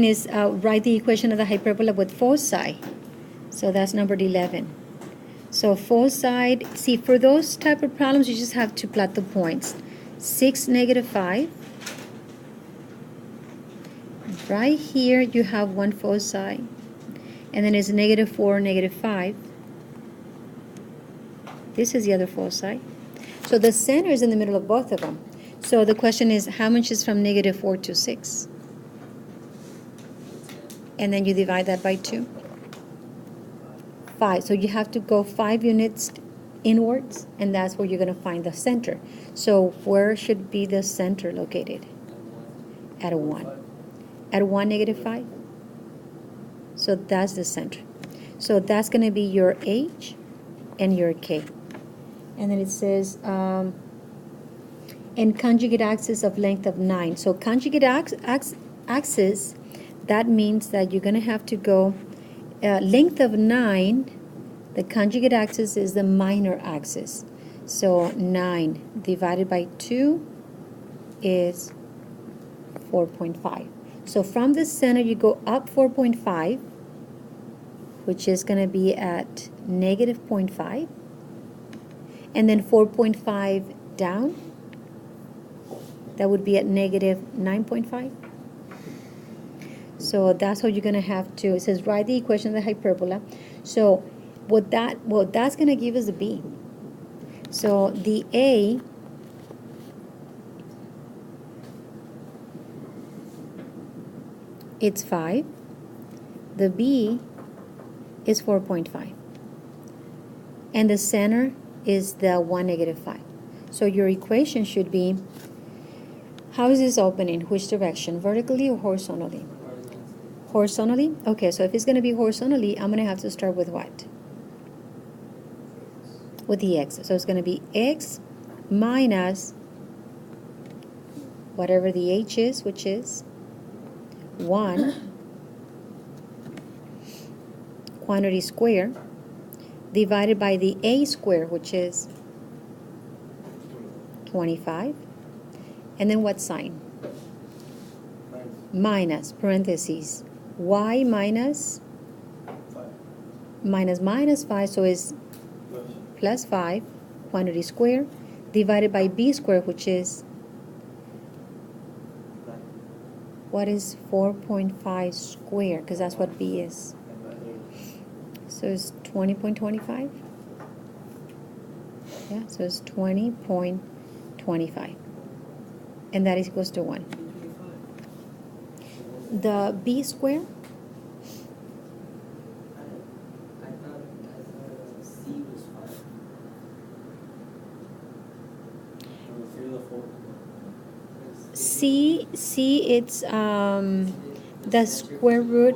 is write the equation of the hyperbola with foci. So that's number 11. So foci, see, for those type of problems, you just have to plot the points. 6, negative 5. Right here, you have one foci. And then it's negative 4, negative 5. This is the other foci. So the center is in the middle of both of them. So the question is, how much is from negative 4 to 6? And then you divide that by 2. 5. So you have to go 5 units inwards, and that's where you're going to find the center. So where should be the center located? At a 1. At 1, negative 5. So that's the center. So that's going to be your H and your K. And then it says, and conjugate axis of length of 9. So conjugate axis, that means that you're going to have to go length of 9. The conjugate axis is the minor axis. So 9 divided by 2 is 4.5. So from the center you go up 4.5, which is going to be at negative 0.5, and then 4.5 down, that would be at negative 9.5. So that's how you're going to have to, it says write the equation of the hyperbola. So that's going to give us a B. So the A it's 5. The B is 4.5. And the center is the 1, negative 5. So your equation should be, how is this opening? Which direction? Vertically or horizontally? Horizontally? Okay, so if it's going to be horizontally, I'm going to have to start with what? With the x. So it's going to be x minus whatever the h is, which is 1 quantity square, divided by the a square, which is 25. And then what sign? Minus, parentheses. Y minus 5, so it's plus 5 quantity square, divided by b square, which is, what is 4.5 square? Because that's what b is. So it's 20.25. Yeah, so it's 20.25. And that is equals to 1. The b square, C it's the square root.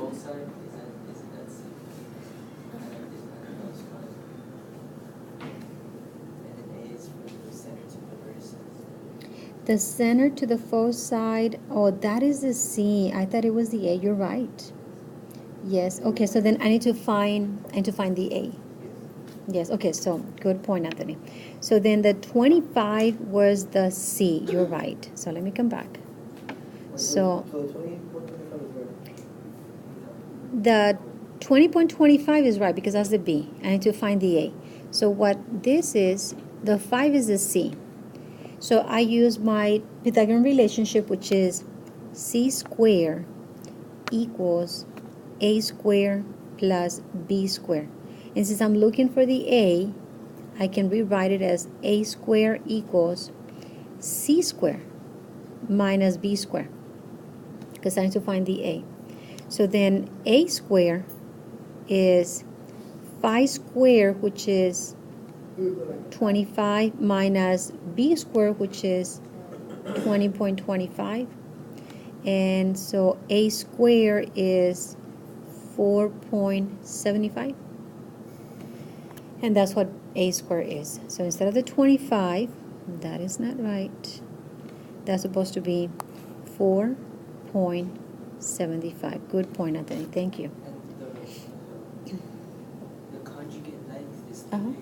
The center to the foci, oh, that is the C. I thought it was the A. You're right. Yes. Okay. So then I need to find the A. Yes. Okay. So good point, Anthony. So then the 25 was the C. You're right. So let me come back. So the 20.25 is right because that's the B. I need to find the A. So what this is, the 5 is the C. So I use my Pythagorean relationship, which is c squared equals a squared plus b squared. And since I'm looking for the A, I can rewrite it as a squared equals c squared minus b squared, because I need to find the A. So then a squared is 5 squared, which is 25, minus b squared, which is 20.25. And so a squared is 4.75. And that's what a squared is. So instead of the 25, that is not right. That's supposed to be 4.75. Good point, Anthony. Thank you. The conjugate length is 3, right?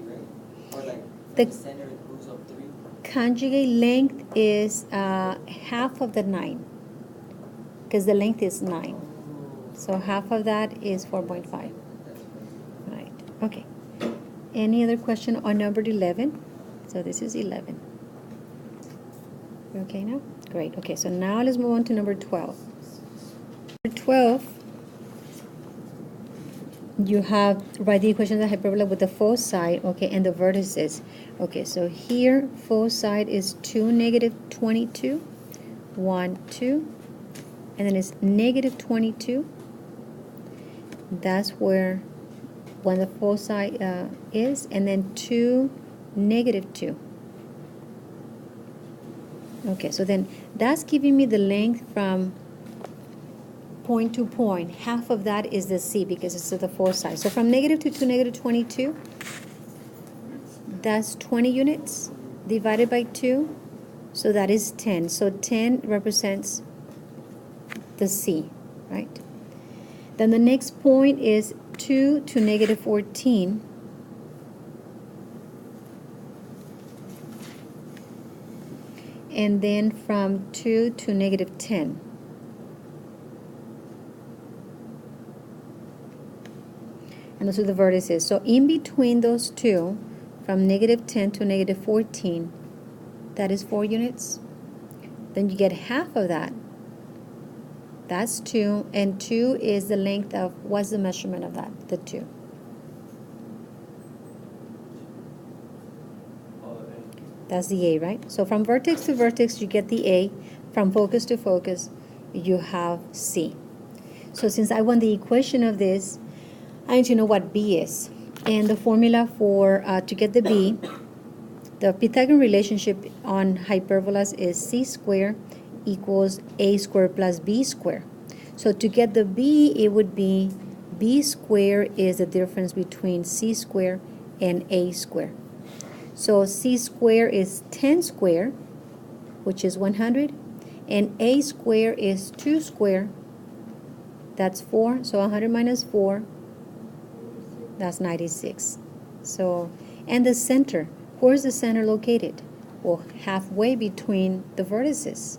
Or like The the center goes up 3? Conjugate length is half of the 9, because the length is 9. So half of that is 4.5. Right. Okay. Any other question on number 11? So this is 11. You okay now? Great. Okay, so now let's move on to number 12. Number 12, you have write the equation of the hyperbola with the foci, okay, and the vertices. Okay, so here foci is 2, negative 22, 1, 2, and then it's negative 22. That's where when the foci is, and then 2, negative 2. Okay, so then that's giving me the length from point to point. Half of that is the C because it's the foci. So from negative 2 to negative 22, that's 20 units divided by 2. So that is 10. So 10 represents the C, right? Then the next point is 2 to negative 14. And then from 2 to negative 10. And those are the vertices. So in between those two, from negative 10 to negative 14, that is 4 units. Then you get half of that. That's 2. And 2 is the length of, what's the measurement of that? The 2. That's the A, right? So from vertex to vertex, you get the A. From focus to focus, you have C. So since I want the equation of this, I need to know what B is. And the formula for to get the B, the Pythagorean relationship on hyperbolas is C squared equals A squared plus B squared. So to get the B, it would be B squared is the difference between C squared and A squared. So C squared is 10 squared, which is 100, and A squared is 2 squared, that's 4, so 100 minus 4, that's 96. So, and the center, where's the center located? Well, halfway between the vertices.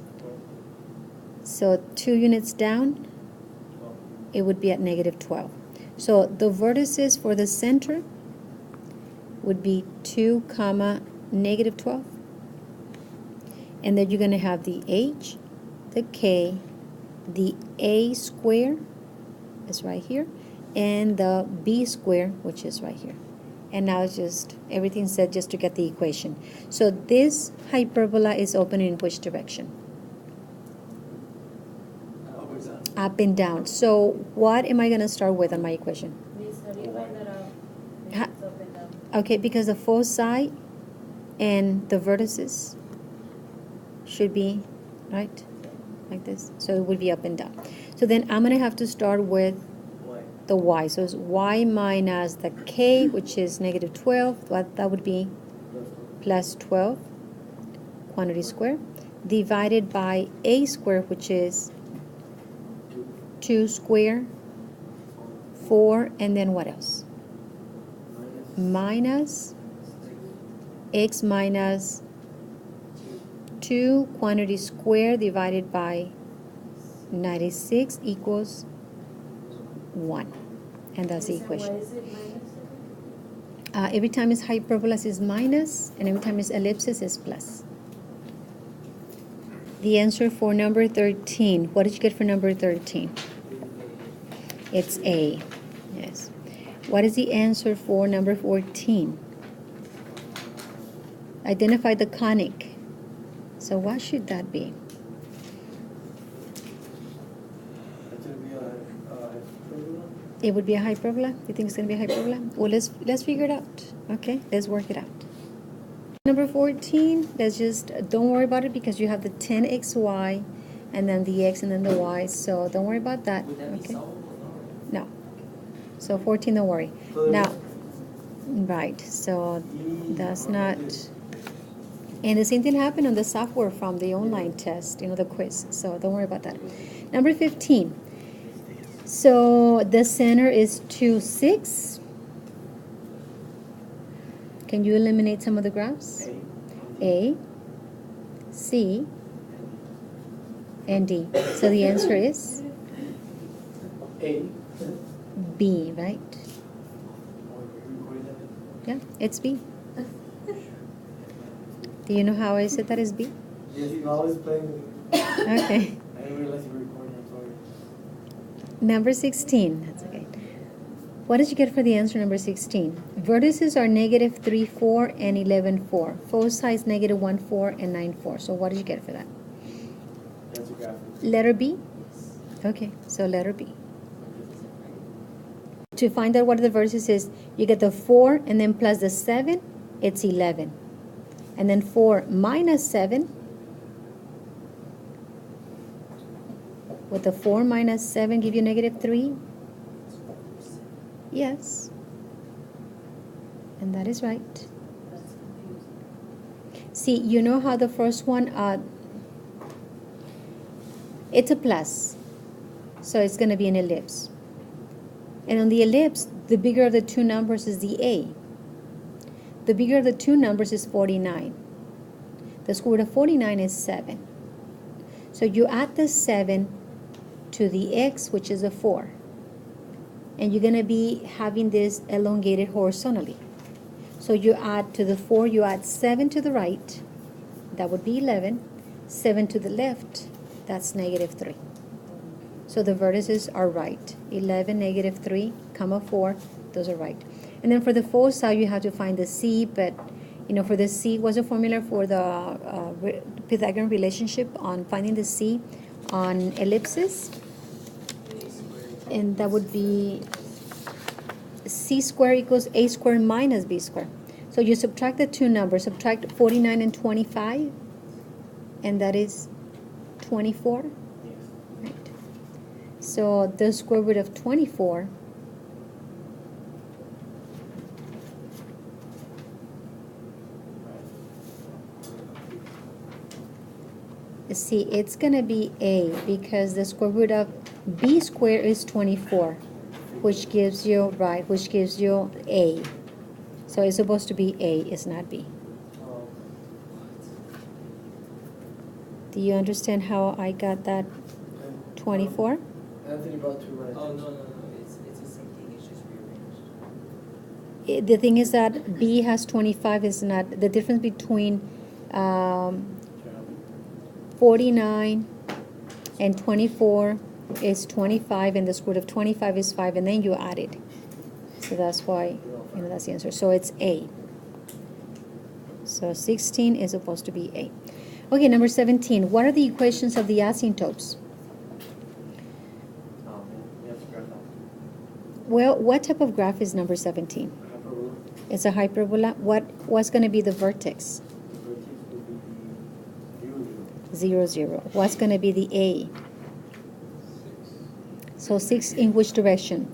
So 2 units down, it would be at negative 12. So the vertices for the center would be 2 comma negative 12. And then you're going to have the H, the K, the A square is right here, and the B square, which is right here. And now it's just everything said just to get the equation. So this hyperbola is open in which direction? Up and down. So what am I going to start with on my equation? Okay, because the foci and the vertices should be, right, like this. So it would be up and down. So then I'm going to have to start with the y. So it's y minus the k, which is negative 12. That would be plus 12, quantity square, divided by a square, which is 2 square, 4, and then what else? Minus x minus 2 quantity square divided by 96 equals 1. And that's the equation. Every time it's hyperbola is minus, and every time it's ellipsis is plus. The answer for number 13. What did you get for number 13? It's A. Yes. What is the answer for number 14? Identify the conic. So what should that be? It would be a hyperbola? You think it's going to be a hyperbola? Well, let's figure it out. Okay, let's work it out. Number 14, let's just, don't worry about it because you have the 10xy and then the x and then the y. So don't worry about that. Okay. No. So 14, don't worry. Now, right, so that's not, and the same thing happened on the software from the online test, the quiz. So don't worry about that. Number 15. So the center is 2, 6. Can you eliminate some of the graphs? A, C, and D. So the answer is A. B, right? Yeah, it's B. Do you know how I said that is B? Yes, you always playing with Okay. I didn't realize you were recording, I'm sorry. Number 16. That's okay. What did you get for the answer number 16? Vertices are negative 3, 4, and 11, 4. Foci is negative 1, 4, and 9, 4. So what did you get for that? That's your graphic. Letter B? Okay, so letter B. To find out what the vertices is, you get the 4 and then plus the 7, it's 11. And then 4 minus 7, with the 4 minus 7 give you negative 3? Yes. And that is right. See, you know how the first one, it's a plus. So it's going to be an ellipse. And on the ellipse, the bigger of the two numbers is the A. The bigger of the two numbers is 49. The square root of 49 is 7. So you add the 7 to the x, which is a 4. And you're going to be having this elongated horizontally. So you add to the 4, you add 7 to the right. That would be 11. 7 to the left, that's negative 3. So the vertices are right. 11, negative 3, comma 4, those are right. And then for the foci, you have to find the C, but you know, for the C, what's the formula for the Pythagorean relationship on finding the C on ellipses? And that would be C squared equals A squared minus B squared. So you subtract the two numbers, subtract 49 and 25, and that is 24. Right. So the square root of 24 see, it's going to be A because the square root of B squared is 24, which gives you, right, which gives you A. So it's supposed to be A, it's not B. Do you understand how I got that 24? Anthony brought two right. Oh, no, it's the same thing, it's just rearranged. The thing is that B has 25 is not, the difference between 49 and 24 is 25, and the square root of 25 is 5, and then you add it. So that's why, you know, that's the answer. So it's A. So 16 is supposed to be A. Okay, number 17. What are the equations of the asymptotes? Well, what type of graph is number 17? Hyperbola. It's a hyperbola. What's going to be the vertex? The vertex will be 0, 0, 0. 0. What's going to be the A? 6. So 6 in which direction?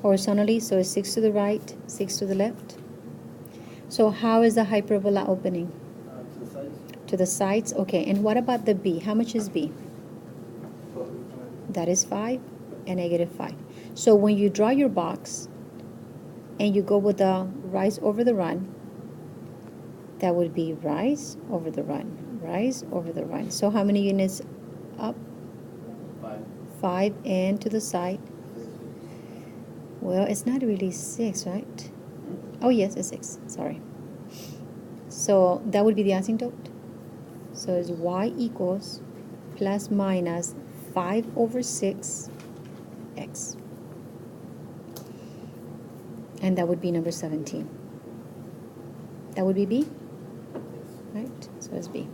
Horizontally, so it's 6 to the right, 6 to the left. So how is the hyperbola opening? To the sides. To the sides? Okay, and what about the B? How much is B? That is 5 and negative 5. So when you draw your box and you go with the rise over the run, that would be rise over the run, rise over the run. So how many units up? 5. 5 and to the side. Well, it's not really 6, right? Oh, yes, it's 6. Sorry. So that would be the asymptote. So it's y equals plus minus 5 over 6 x. And that would be number 17. That would be B, right? So it's B.